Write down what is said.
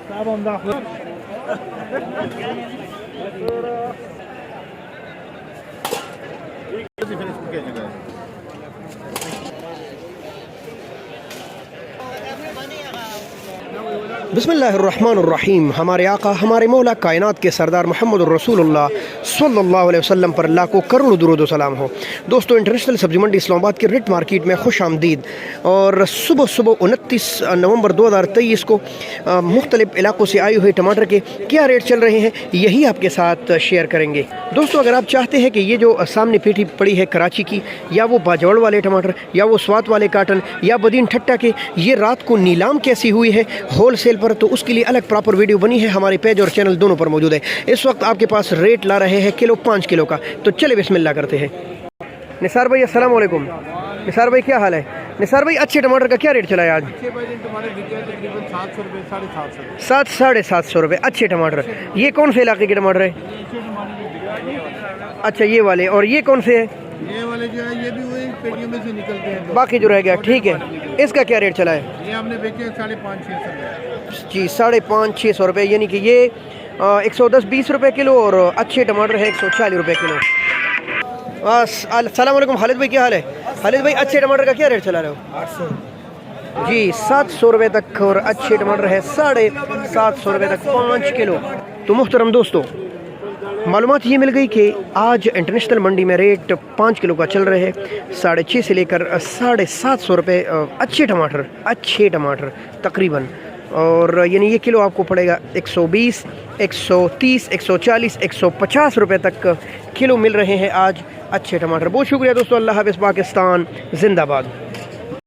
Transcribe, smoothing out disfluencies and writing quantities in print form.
Tamam da. बिस्मिल्लाहिर्रहमानिर्रहीम। हमारे आका हमारे मौला कायनात के सरदार मोहम्मद रसूलुल्लाह सल्लल्लाहु अलैहि वसल्लम पर लाखों करोड़ों दुरूद व सलाम हो। दोस्तों, इंटरनेशनल सब्जी मंडी इस्लामाबाद की रेट मार्केट में खुश आमदीद। और सुबह सुबह 29 नवंबर 2023 को मुख्तलिफ इलाकों से आए हुए टमाटर के क्या रेट चल रहे हैं, यही आपके साथ शेयर करेंगे। दोस्तों, अगर आप चाहते हैं कि ये जो सामने पेटी पड़ी है कराची की, या वो बाजवड़ वाले टमाटर, या वो स्वात वाले काटन, या बदीन ठट्टा के ये रात को नीलाम कैसी हुई है होल सेल पर, तो उसके लिए अलग प्रॉपर वीडियो बनी है, हमारे पेज और चैनल दोनों पर मौजूद है। इस वक्त आपके पास रेट ला रहे हैं किलो 5 किलो का। तो चले बिस्मिल्लाह करते हैं। निसार भाई अस्सलाम वालेकुम। निसार भाई क्या हाल है? निसार भाई, अच्छे टमाटर का क्या रेट चला है आज? तकरीबन 700 रुपये, 750 700 साढ़े 700 रुपये अच्छे टमाटर। ये कौन से इलाके के टमाटर है? अच्छा, ये वाले। और ये कौन से है? ये वाले जो है ये भी वही पेटियों में से निकलते हैं। बाकी जो रह गया, ठीक है। इसका क्या रेट चला है? ये हमने बेचे 550-600 जी, 550-600 रुपये, यानी कि ये 110-20 रुपये किलो, और अच्छे टमाटर है 140 रुपये किलो। अस्सलाम वालेकुम। खालिद भाई क्या हाल है? खालिद भाई, अच्छे टमाटर का क्या रेट चला रहे हो? 800 जी, 700 रुपये तक, और अच्छे टमाटर है 750 रुपये तक 5 किलो। तो मुहतरम दोस्तों, मालूमात ये मिल गई कि आज इंटरनेशनल मंडी में रेट 5 किलो का चल रहे हैं 650 से लेकर 750 रुपये अच्छे टमाटर तकरीबन। और यानी ये किलो आपको पड़ेगा 120, 130, 140, 150 रुपये तक किलो मिल रहे हैं आज अच्छे टमाटर। बहुत शुक्रिया दोस्तों। अल्लाह हाफ़िज़। पाकिस्तान जिंदाबाद।